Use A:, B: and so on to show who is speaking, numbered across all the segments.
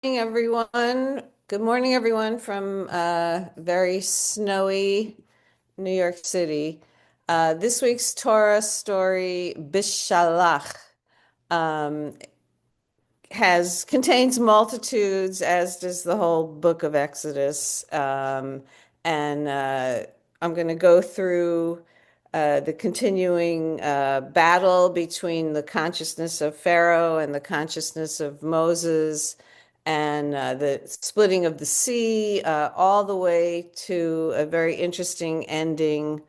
A: Everyone. Good morning, everyone from very snowy New York City. This week's Torah story, Beshalach, um, contains multitudes, as does the whole book of Exodus. And I'm going to go through the continuing battle between the consciousness of Pharaoh and the consciousness of Moses, and the splitting of the sea, all the way to a very interesting ending,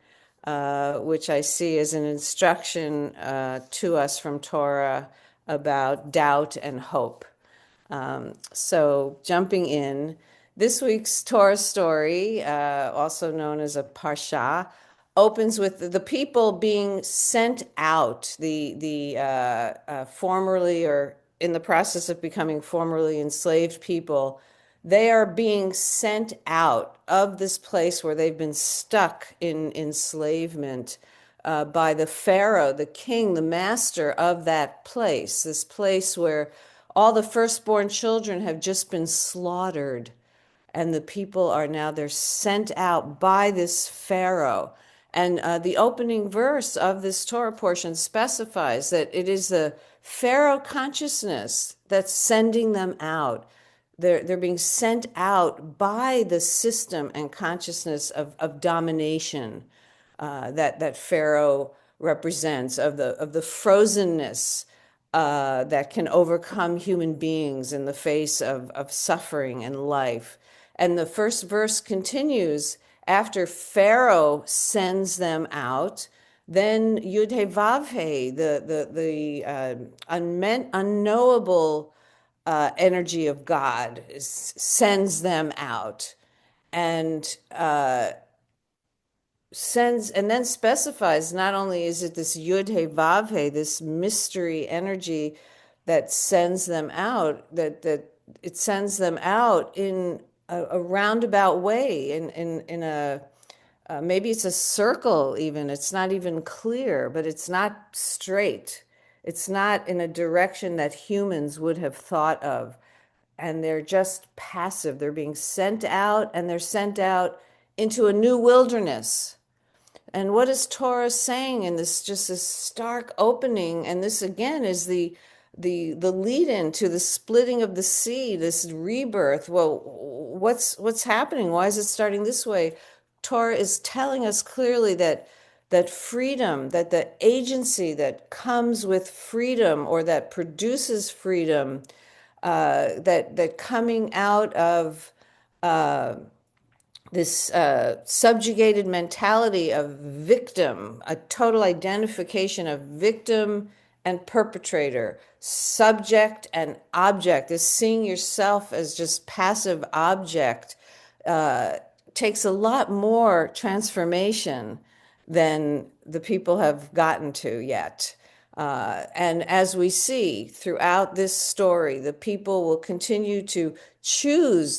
A: which I see as an instruction to us from Torah about doubt and hope. So, jumping in, this week's Torah story, also known as a parsha, opens with the people being sent out, the formerly or in the process of becoming formerly enslaved people. They are being sent out of this place where they've been stuck in enslavement by the Pharaoh, the king, the master of that place, this place where all the firstborn children have just been slaughtered. And the people are now, they're sent out by this Pharaoh. And the opening verse of this Torah portion specifies that it is the Pharaoh consciousness that's sending them out. They're being sent out by the system and consciousness of domination that Pharaoh represents, of the frozenness that can overcome human beings in the face of suffering and life. And the first verse continues after Pharaoh sends them out. Then Yud He Vav He, the unknowable energy of God, sends them out, and and then specifies, not only is it this Yud He Vav He, this mystery energy that sends them out, that it sends them out in a roundabout way, in a maybe it's a circle even. It's not even clear, but it's not straight. It's not in a direction that humans would have thought of. And they're just passive. They're being sent out, and they're sent out into a new wilderness. And what is Torah saying in this, just this stark opening? And this again is the lead in to the splitting of the sea, this rebirth. Well, what's happening? Why is it starting this way? Torah is telling us clearly that freedom, that the agency that comes with freedom, or that produces freedom, that coming out of this subjugated mentality of victim, a total identification of victim and perpetrator, subject and object, this seeing yourself as just passive object, takes a lot more transformation than the people have gotten to yet. And as we see throughout this story, the people will continue to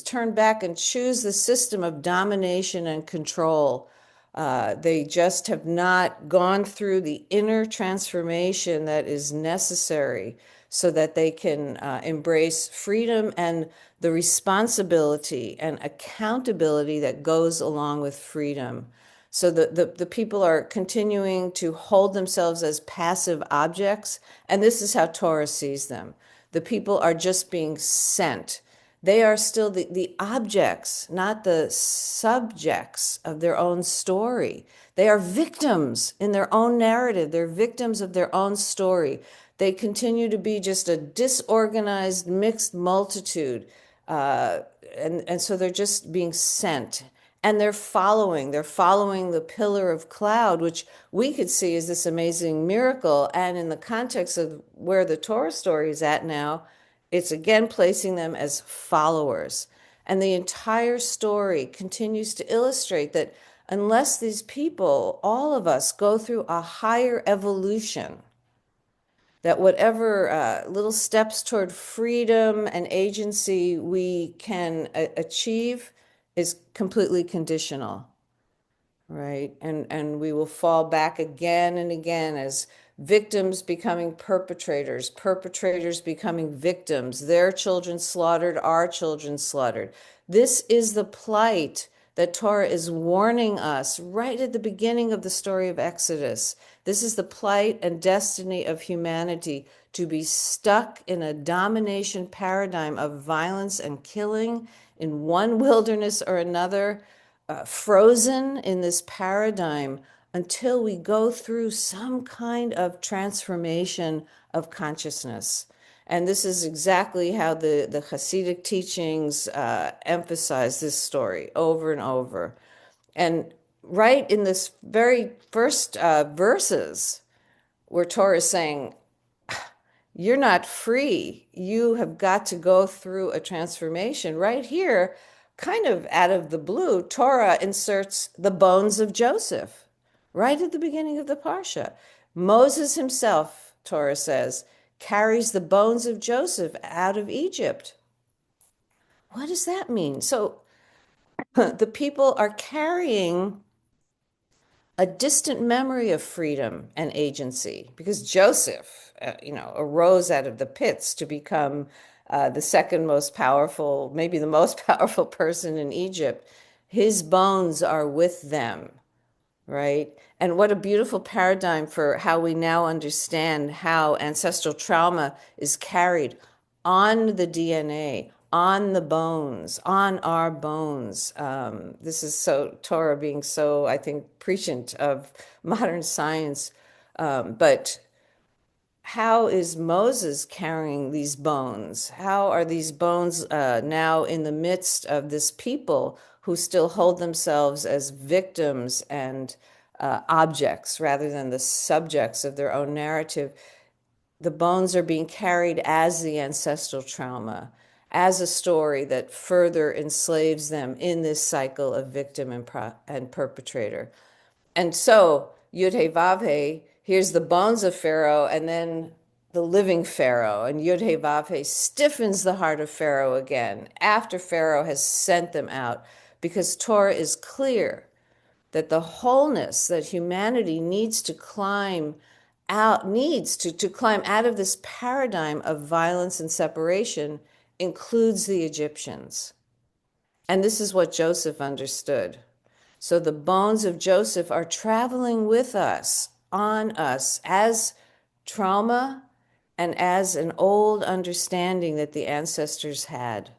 A: turn back and choose the system of domination and control. They just have not gone through the inner transformation that is necessary so that they can embrace freedom and the responsibility and accountability that goes along with freedom. So the people are continuing to hold themselves as passive objects, and this is how Torah sees them. The people are just being sent. They are still the objects, not the subjects of their own story. They are victims in their own narrative. They're victims of their own story. They continue to be just a disorganized, mixed multitude. And so they're just being sent. And they're following the pillar of cloud, which we could see as this amazing miracle. And in the context of where the Torah story is at now, it's again placing them as followers. And the entire story continues to illustrate that unless these people, all of us, go through a higher evolution, that whatever little steps toward freedom and agency we can achieve is completely conditional, right? And we will fall back again and again as victims becoming perpetrators, perpetrators becoming victims, their children slaughtered, our children slaughtered. This is the plight that Torah is warning us right at the beginning of the story of Exodus. This is the plight and destiny of humanity, to be stuck in a domination paradigm of violence and killing in one wilderness or another, frozen in this paradigm until we go through some kind of transformation of consciousness. And this is exactly how the Hasidic teachings emphasize this story over and over. And right in this very first verses, where Torah is saying, you're not free. You have got to go through a transformation. Right here, kind of out of the blue, Torah inserts the bones of Joseph right at the beginning of the Parsha. Moses himself, Torah says, carries the bones of Joseph out of Egypt. What does that mean? So the people are carrying a distant memory of freedom and agency, because Joseph, arose out of the pits to become the second most powerful, maybe the most powerful person in Egypt. His bones are with them, right? And what a beautiful paradigm for how we now understand how ancestral trauma is carried on the DNA, on the bones, on our bones. This is so Torah being so, I think, prescient of modern science. But how is Moses carrying these bones? How are these bones now in the midst of this people who still hold themselves as victims and objects rather than the subjects of their own narrative? The bones are being carried as the ancestral trauma, as a story that further enslaves them in this cycle of victim and perpetrator. And so, Yud He Vav He, here's the bones of Pharaoh, and then the living Pharaoh. And Yud He Vav He stiffens the heart of Pharaoh again after Pharaoh has sent them out, because Torah is clear that the wholeness that humanity needs to climb out, to climb out of this paradigm of violence and separation, includes the Egyptians. And this is what Joseph understood. So the bones of Joseph are traveling with us, on us, as trauma and as an old understanding that the ancestors had,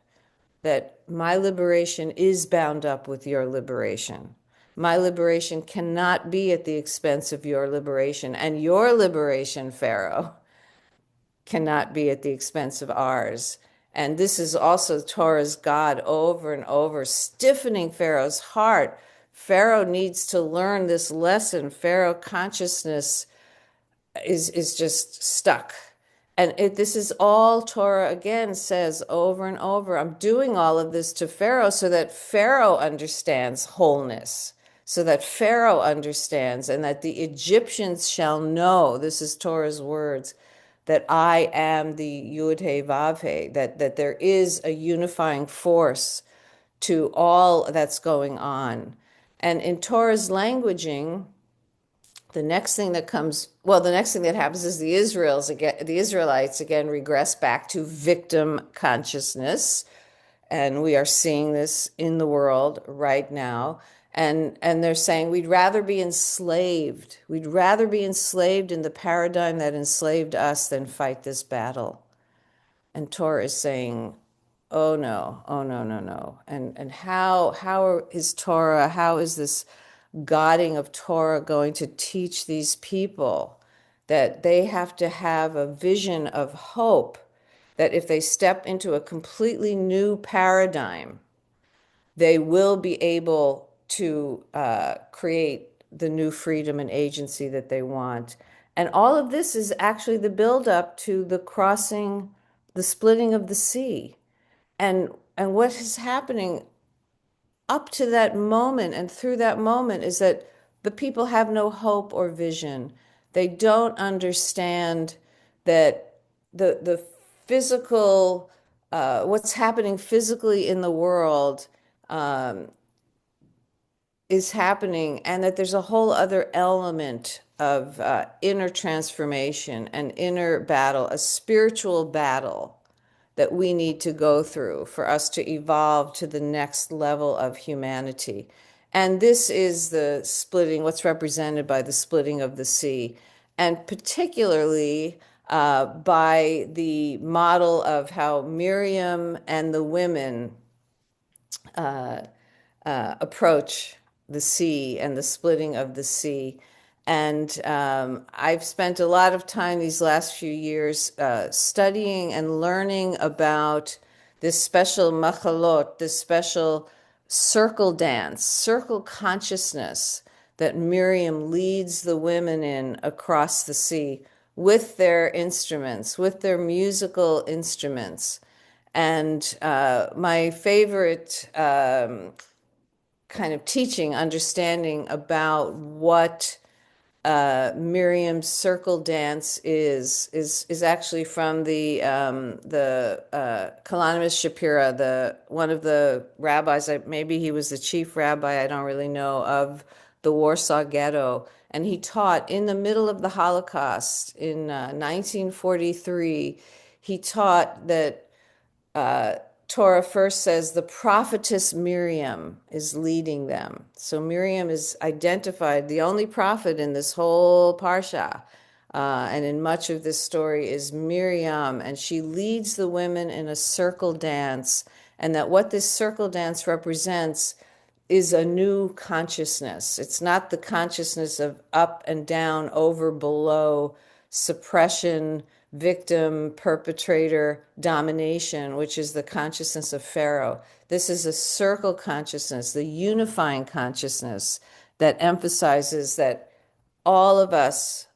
A: that my liberation is bound up with your liberation. My liberation cannot be at the expense of your liberation, and your liberation, Pharaoh, cannot be at the expense of ours. And this is also Torah's God over and over, stiffening Pharaoh's heart. Pharaoh needs to learn this lesson. Pharaoh consciousness is just stuck. And this is all Torah again says over and over. I'm doing all of this to Pharaoh so that Pharaoh understands wholeness, so that Pharaoh understands, and that the Egyptians shall know, this is Torah's words, that I am the Yud He Vav He, that there is a unifying force to all that's going on. And in Torah's languaging, the next thing that happens is the Israelites again regress back to victim consciousness. And we are seeing this in the world right now. And they're saying we'd rather be enslaved. We'd rather be enslaved in the paradigm that enslaved us than fight this battle. And Torah is saying, oh no, oh no, no, no. And how is Torah, how is this Godding of Torah going to teach these people that they have to have a vision of hope, that if they step into a completely new paradigm, they will be able to create the new freedom and agency that they want. And all of this is actually the buildup to the crossing, the splitting of the sea. And what is happening up to that moment and through that moment is that the people have no hope or vision. They don't understand that the physical, what's happening physically in the world is happening, and that there's a whole other element of inner transformation, an inner battle, a spiritual battle that we need to go through for us to evolve to the next level of humanity. And this is the splitting, what's represented by the splitting of the sea, and particularly by the model of how Miriam and the women approach the sea and the splitting of the sea. And I've spent a lot of time these last few years studying and learning about this special machalot, this special circle dance, circle consciousness that Miriam leads the women in across the sea with their instruments, with their musical instruments. And my favorite kind of teaching, understanding about what Miriam's circle dance is actually from the Kalanimus Shapira, the one of the rabbis. Maybe he was the chief rabbi. I don't really know, of the Warsaw Ghetto, and he taught in the middle of the Holocaust in 1943. He taught that Torah first says the prophetess Miriam is leading them. So Miriam is identified, the only prophet in this whole parsha, and in much of this story is Miriam, and she leads the women in a circle dance, and that what this circle dance represents is a new consciousness. It's not the consciousness of up and down, over, below, suppression, victim, perpetrator, domination, which is the consciousness of Pharaoh. This is a circle consciousness, the unifying consciousness that emphasizes that all of us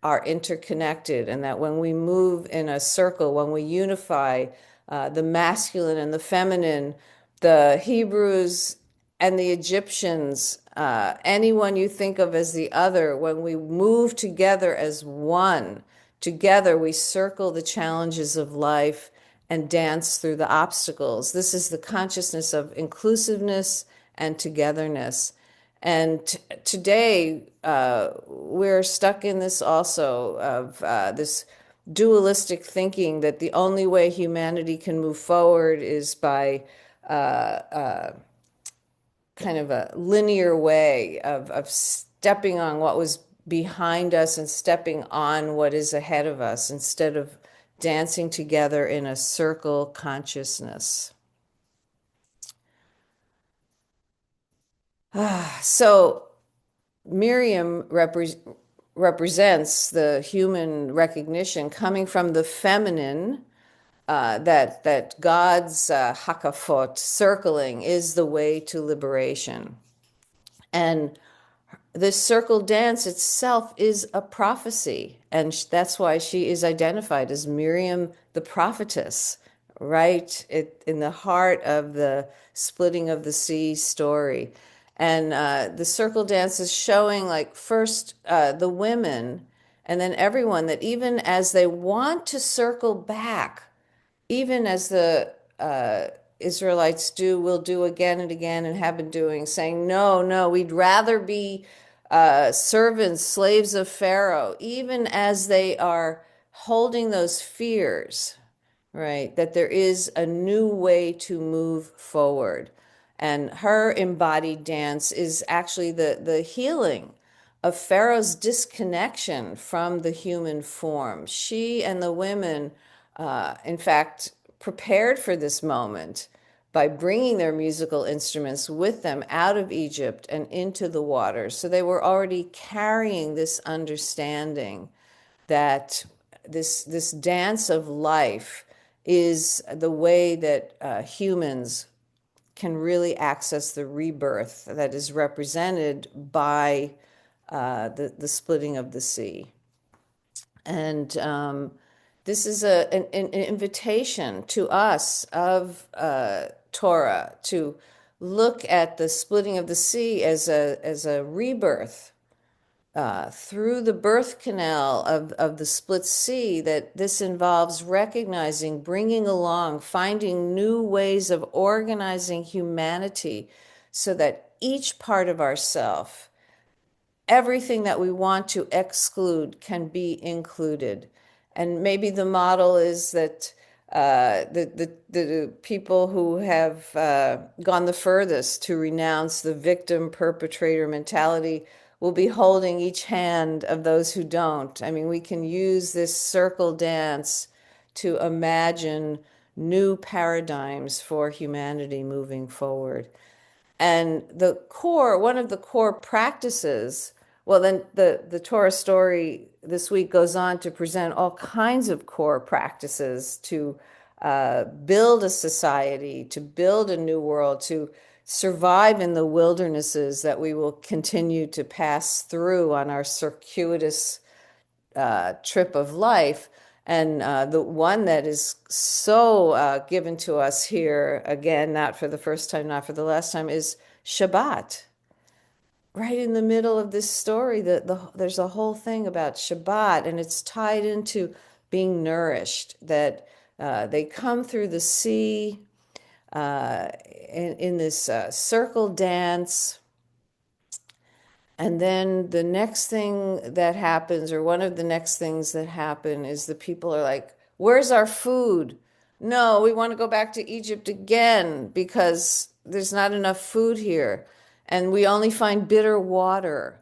A: are interconnected, and that when we move in a circle, when we unify the masculine and the feminine, the Hebrews and the Egyptians, anyone you think of as the other, when we move together as one, together we circle the challenges of life and dance through the obstacles. This is the consciousness of inclusiveness and togetherness. And today, we're stuck in this also of this dualistic thinking that the only way humanity can move forward is by kind of a linear way of stepping on what was behind us and stepping on what is ahead of us instead of dancing together in a circle consciousness. So Miriam represents the human recognition coming from the feminine, that God's hakafot, circling, is the way to liberation. And this circle dance itself is a prophecy, and that's why she is identified as Miriam the prophetess, right in the heart of the splitting of the sea story. And the circle dance is showing, like, first the women, and then everyone, that even as they want to circle back, even as the Israelites will do again and again and have been doing, saying, no, no, we'd rather be servants, slaves of Pharaoh, even as they are holding those fears, right? That there is a new way to move forward. And her embodied dance is actually the healing of Pharaoh's disconnection from the human form. She and the women, in fact, prepared for this moment by bringing their musical instruments with them out of Egypt and into the waters. So they were already carrying this understanding that this dance of life is the way that humans can really access the rebirth that is represented by the splitting of the sea. And this is an invitation to us of Torah to look at the splitting of the sea as a rebirth through the birth canal of the split sea, that this involves recognizing, bringing along, finding new ways of organizing humanity so that each part of ourself everything that we want to exclude can be included. And maybe the model is that the people who have gone the furthest to renounce the victim perpetrator mentality will be holding each hand of those who don't. I mean, we can use this circle dance to imagine new paradigms for humanity moving forward. And one of the core practices, well, then the Torah story this week goes on to present all kinds of core practices to build a society, to build a new world, to survive in the wildernesses that we will continue to pass through on our circuitous trip of life. And the one that is so given to us here, again, not for the first time, not for the last time, is Shabbat. Right in the middle of this story, there's a whole thing about Shabbat, and it's tied into being nourished, that they come through the sea in this circle dance. And then the next thing that happens, or one of the next things that happen, is the people are like, where's our food? No, we want to go back to Egypt again because there's not enough food here. And we only find bitter water.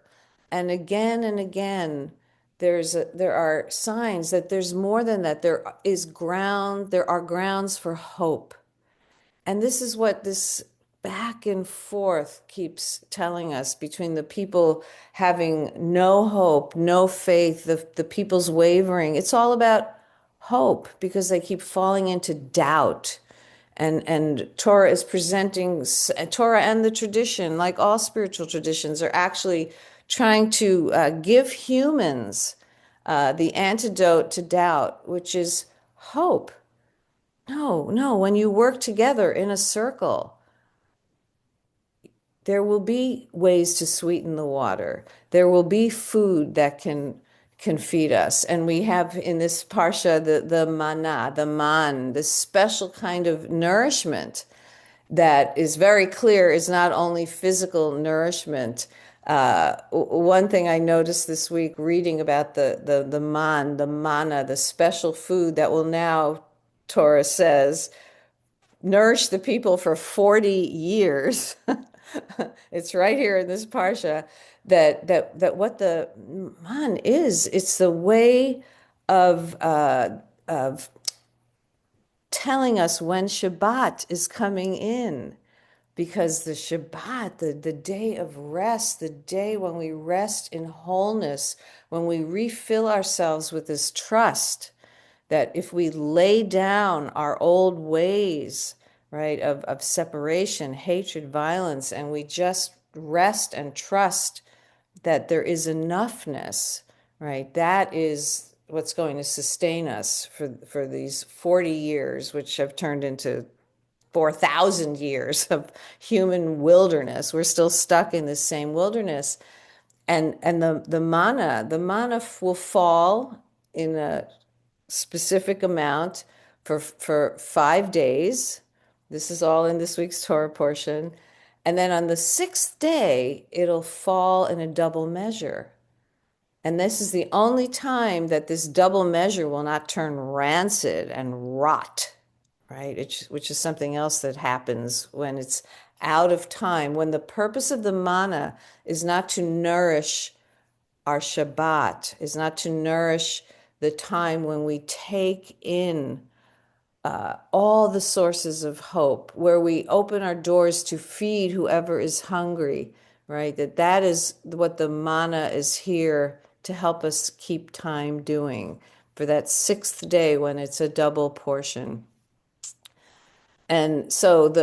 A: And again, there are signs that there's more than that. There are grounds for hope. And this is what this back and forth keeps telling us between the people having no hope, no faith, the people's wavering. It's all about hope because they keep falling into doubt. And Torah is presenting, Torah and the tradition, like all spiritual traditions, are actually trying to give humans the antidote to doubt, which is hope. No, when you work together in a circle, there will be ways to sweeten the water. There will be food that can feed us. And we have in this parsha the manna, the man, this special kind of nourishment that is very clear is not only physical nourishment. One thing I noticed this week reading about the manna, the special food that will now, Torah says, nourish the people for 40 years. It's right here in this parsha that what the man is. It's the way of telling us when Shabbat is coming in, because the Shabbat, the day of rest, the day when we rest in wholeness, when we refill ourselves with this trust that if we lay down our old ways, right, of separation, hatred, violence, and we just rest and trust that there is enoughness, right, that is what's going to sustain us for these 40 years, which have turned into 4,000 years of human wilderness. We're still stuck in this same wilderness. And the manna will fall in a specific amount for 5 days. This is all in this week's Torah portion. And then on the sixth day, it'll fall in a double measure. And this is the only time that this double measure will not turn rancid and rot, right? Which is something else that happens when it's out of time, when the purpose of the manna is not to nourish our Shabbat, is not to nourish the time when we take in all the sources of hope, where we open our doors to feed whoever is hungry, right? That is what the manna is here to help us keep time doing for that sixth day when it's a double portion. And so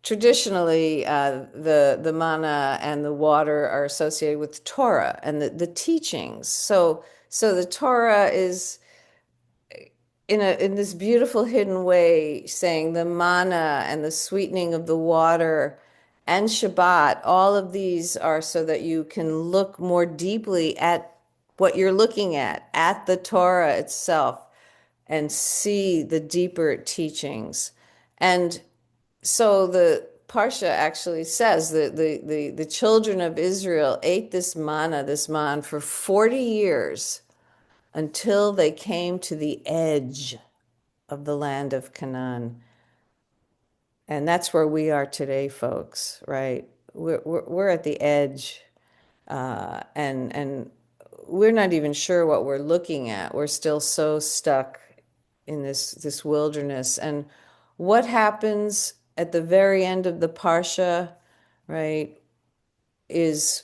A: traditionally, the manna and the water are associated with Torah and the teachings. So the Torah is in this beautiful hidden way saying the manna and the sweetening of the water and Shabbat, all of these are so that you can look more deeply at what you're looking at the Torah itself, and see the deeper teachings. And so Parsha actually says that the children of Israel ate this manna, this man, for 40 years until they came to the edge of the land of Canaan. And that's where we are today, folks, right? We're at the edge, and we're not even sure what we're looking at. We're still so stuck in this wilderness. And what happens at the very end of the Parsha, right, is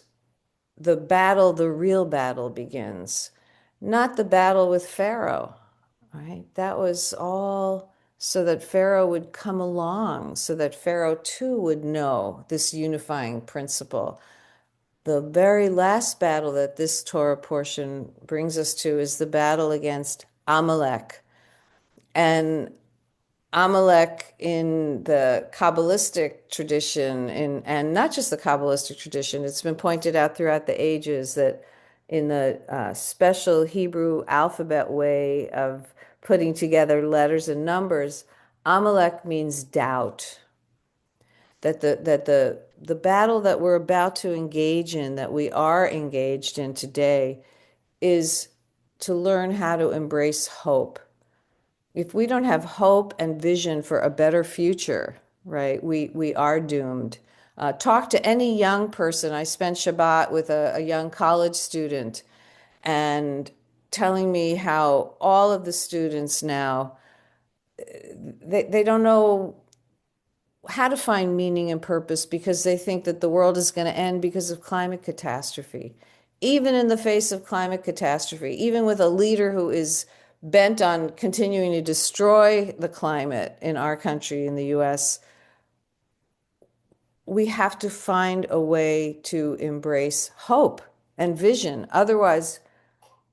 A: the battle, the real battle begins. Not the battle with Pharaoh, right? That was all so that Pharaoh would come along, so that Pharaoh too would know this unifying principle. The very last battle that this Torah portion brings us to is the battle against Amalek. And Amalek in the Kabbalistic tradition, and not just the Kabbalistic tradition, it's been pointed out throughout the ages that in the special Hebrew alphabet way of putting together letters and numbers, Amalek means doubt. That the battle that we're about to engage in, that we are engaged in today, is to learn how to embrace hope. If we don't have hope and vision for a better future, right, we are doomed. Talk to any young person. I spent Shabbat with a young college student and telling me how all of the students now, they don't know how to find meaning and purpose because they think that the world is going to end because of climate catastrophe. Even in the face of climate catastrophe, even with a leader who is bent on continuing to destroy the climate in our country, in the US, we have to find a way to embrace hope and vision. Otherwise,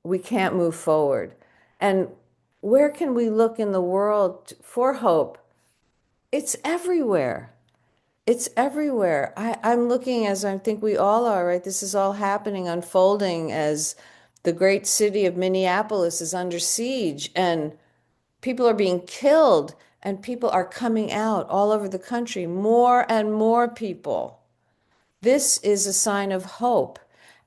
A: we can't move forward. And where can we look in the world for hope? It's everywhere. It's everywhere. I'm looking, as I think we all are, right? This is all happening, unfolding as the great city of Minneapolis is under siege and people are being killed and people are coming out all over the country, more and more people. This is a sign of hope.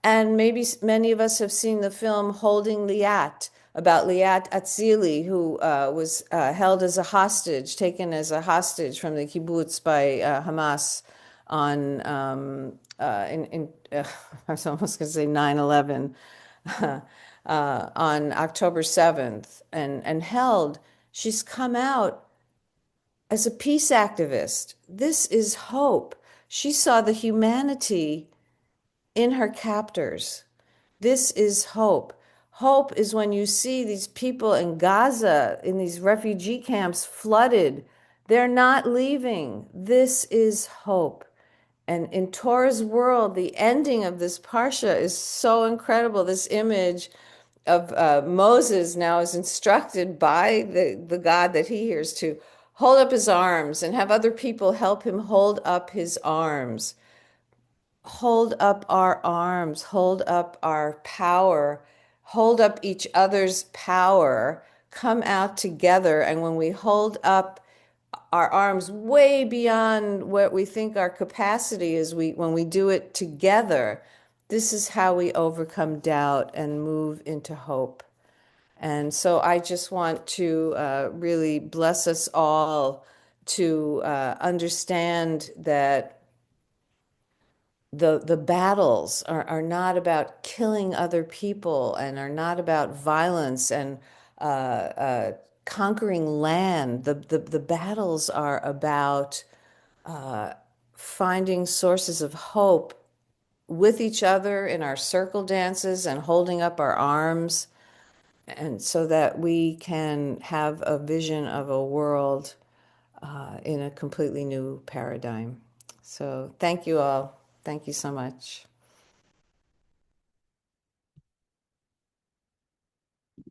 A: And maybe many of us have seen the film Holding Liat about Liat Atzili, who was held as a hostage, taken as a hostage from the kibbutz by Hamas on, I was almost going to say 9/11, on October 7th, and held. She's come out as a peace activist. This is hope. She saw the humanity in her captors. This is hope. Hope is when you see these people in Gaza, in these refugee camps, flooded. They're not leaving. This is hope. And in Torah's world, the ending of this parsha is so incredible. This image of Moses now is instructed by the God that he hears to hold up his arms and have other people help him hold up his arms. Hold up our arms, hold up our power, hold up each other's power, come out together. And when we hold up our arms way beyond what we think our capacity is, when we do it together, this is how we overcome doubt and move into hope. And so I just want to really bless us all to understand that the battles are not about killing other people and are not about violence and conquering land. The battles are about finding sources of hope with each other in our circle dances and holding up our arms, and so that we can have a vision of a world in a completely new paradigm. So thank you all. Thank you so much.